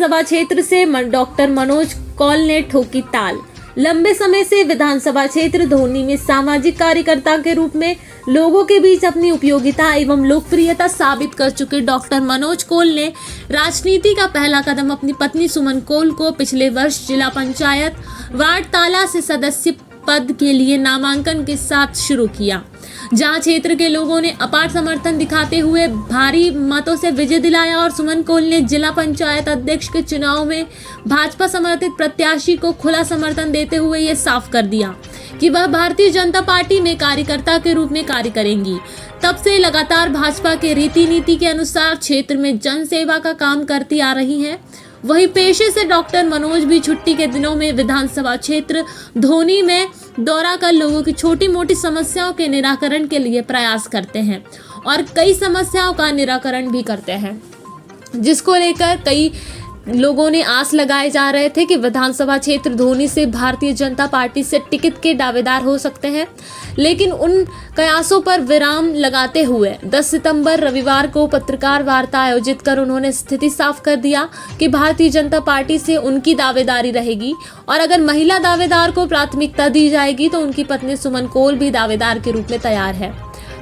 विधानसभा क्षेत्र से डॉक्टर मनोज कौल ने ठोकी ताल। लंबे समय से विधानसभा क्षेत्र धोनी में सामाजिक कार्यकर्ता के रूप में लोगों के बीच अपनी उपयोगिता एवं लोकप्रियता साबित कर चुके डॉक्टर मनोज कौल ने राजनीति का पहला कदम अपनी पत्नी सुमन कौल को पिछले वर्ष जिला पंचायत वार्ड ताला से सदस्य पद के लिए नामांकन के साथ शुरू किया, जहां क्षेत्र के लोगों ने अपार समर्थन दिखाते हुए भारी मतों से विजय दिलाया और सुमन कौल ने जिला पंचायत अध्यक्ष के चुनाव में भाजपा समर्थित प्रत्याशी को खुला समर्थन देते हुए ये साफ कर दिया कि वह भारतीय जनता पार्टी में कार्यकर्ता के रूप में कार्य करेंगी। तब से लगातार भाजपा के रीति नीति के अनुसार क्षेत्र में जन सेवा का काम करती आ रही हैं। वहीं पेशे से डॉक्टर मनोज भी छुट्टी के दिनों में विधानसभा क्षेत्र धोनी में दौरा कर लोगों की छोटी मोटी समस्याओं के निराकरण के लिए प्रयास करते हैं और कई समस्याओं का निराकरण भी करते हैं, जिसको लेकर कई लोगों ने आस लगाए जा रहे थे कि विधानसभा क्षेत्र धोनी से भारतीय जनता पार्टी से टिकट के दावेदार हो सकते हैं। लेकिन उन कयासों पर विराम लगाते हुए 10 सितंबर रविवार को पत्रकार वार्ता आयोजित कर उन्होंने स्थिति साफ कर दिया कि भारतीय जनता पार्टी से उनकी दावेदारी रहेगी और अगर महिला दावेदार को प्राथमिकता दी जाएगी तो उनकी पत्नी सुमन कौल भी दावेदार के रूप में तैयार है।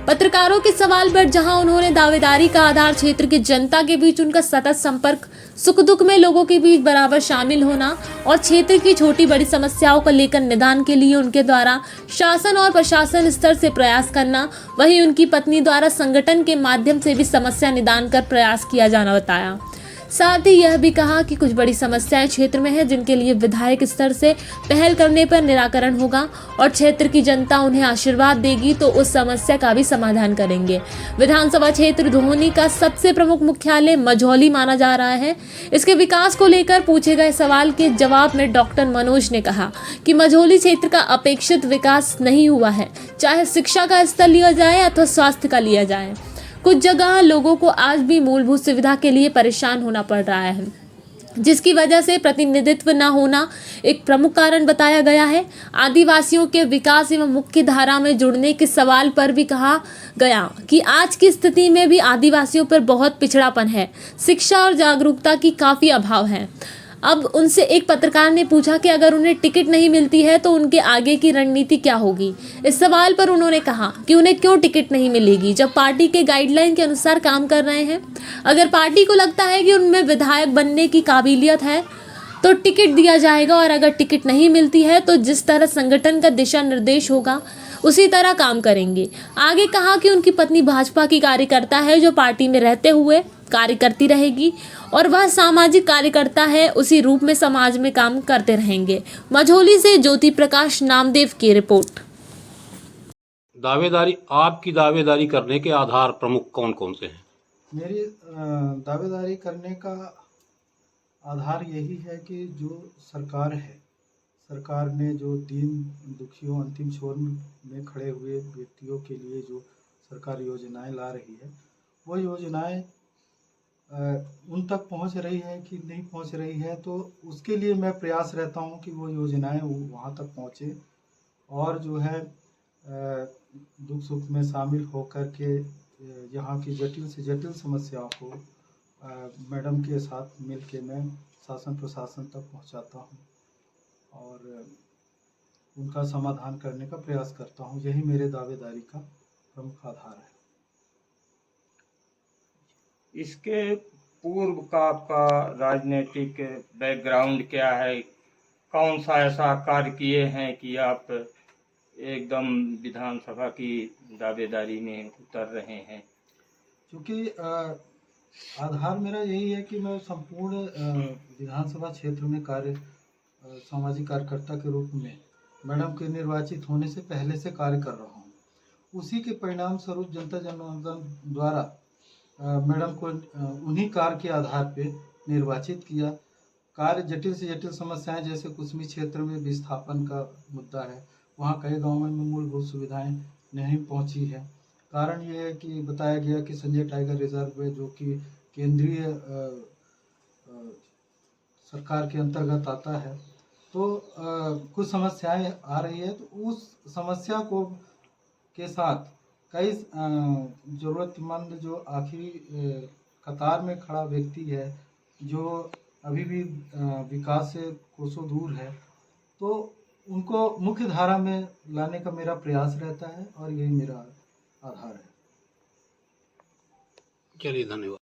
पत्रकारों के सवाल पर जहां उन्होंने दावेदारी का आधार क्षेत्र की जनता के बीच उनका सतत संपर्क, सुख दुख में लोगों के बीच बराबर शामिल होना और क्षेत्र की छोटी बड़ी समस्याओं को लेकर निदान के लिए उनके द्वारा शासन और प्रशासन स्तर से प्रयास करना, वहीं उनकी पत्नी द्वारा संगठन के माध्यम से भी समस्या निदान कर प्रयास किया जाना बताया। साथ ही यह भी कहा कि कुछ बड़ी समस्याएं क्षेत्र में हैं जिनके लिए विधायक स्तर से पहल करने पर निराकरण होगा और क्षेत्र की जनता उन्हें आशीर्वाद देगी तो उस समस्या का भी समाधान करेंगे। विधानसभा क्षेत्र धोनी का सबसे प्रमुख मुख्यालय मझौली माना जा रहा है। इसके विकास को लेकर पूछे गए सवाल के जवाब में डॉक्टर मनोज ने कहा कि मझौली क्षेत्र का अपेक्षित विकास नहीं हुआ है, चाहे शिक्षा का स्तर लिया जाए अथवा स्वास्थ्य का लिया जाए। कुछ जगह लोगों को आज भी मूलभूत सुविधा के लिए परेशान होना पड़ रहा है, जिसकी वजह से प्रतिनिधित्व न होना एक प्रमुख कारण बताया गया है। आदिवासियों के विकास एवं मुख्य धारा में जुड़ने के सवाल पर भी कहा गया कि आज की स्थिति में भी आदिवासियों पर बहुत पिछड़ापन है, शिक्षा और जागरूकता की काफ़ी अभाव है। अब उनसे एक पत्रकार ने पूछा कि अगर उन्हें टिकट नहीं मिलती है तो उनके आगे की रणनीति क्या होगी। इस सवाल पर उन्होंने कहा कि उन्हें क्यों टिकट नहीं मिलेगी जब पार्टी के गाइडलाइन के अनुसार काम कर रहे हैं। अगर पार्टी को लगता है कि उनमें विधायक बनने की काबिलियत है तो टिकट दिया जाएगा और अगर टिकट नहीं मिलती है तो जिस तरह संगठन का दिशा निर्देश होगा उसी तरह काम करेंगे। आगे कहा कि उनकी पत्नी भाजपा की कार्यकर्ता है जो पार्टी में रहते हुए कार्य करती रहेगी और वह सामाजिक कार्यकर्ता है, उसी रूप में समाज में काम करते रहेंगे। मझौली से ज्योति प्रकाश नामदेव की रिपोर्ट। आपकी दावेदारी करने के आधार प्रमुख कौन कौन से हैं? मेरी दावेदारी करने का आधार यही है कि जो सरकार ने जो दीन दुखियों अंतिम छोर में खड़े हुए व्यक्तियों के लिए जो सरकार योजनाएं ला रही है, वो योजनाएं उन तक पहुंच रही है कि नहीं पहुंच रही है, तो उसके लिए मैं प्रयास रहता हूं कि वो योजनाएं वहां तक पहुंचे और जो है दुख सुख में शामिल होकर के यहाँ की जटिल से जटिल समस्याओं को मैडम के साथ मिल के मैं शासन प्रशासन तक पहुंचाता हूं और उनका समाधान करने का प्रयास करता हूं। यही मेरे दावेदारी का प्रमुख आधार है। इसके पूर्व का आपका राजनीतिक बैकग्राउंड क्या है? कौन सा ऐसा कार्य किए हैं कि आप एकदम विधानसभा की दावेदारी में उतर रहे हैं? क्योंकि आधार मेरा यही है कि मैं संपूर्ण विधानसभा क्षेत्र में सामाजिक कार्यकर्ता के रूप में मैडम के निर्वाचित होने से पहले से कार्य कर रहा हूं। उसी के परिणाम स्वरूप जनता जनार्दन द्वारा मैडम को उन्हीं कार्य के आधार पे निर्वाचित किया। कार्य जटिल से जटिल समस्याएं जैसे कुसमी क्षेत्र में विस्थापन का मुद्दा है, वहाँ कई गाँवों में मूलभूत सुविधाएं नहीं पहुँची है। कारण ये है कि बताया गया कि संजय टाइगर रिजर्व है जो कि केंद्रीय सरकार के अंतर्गत आता है, तो कुछ समस्याएं आ रही है, तो उस समस्या को के साथ कई ज़रूरतमंद जो आखिरी कतार में खड़ा व्यक्ति है, जो अभी भी विकास से कोसों दूर है, तो उनको मुख्य धारा में लाने का मेरा प्रयास रहता है और यही मेरा आधार है। चलिए, धन्यवाद।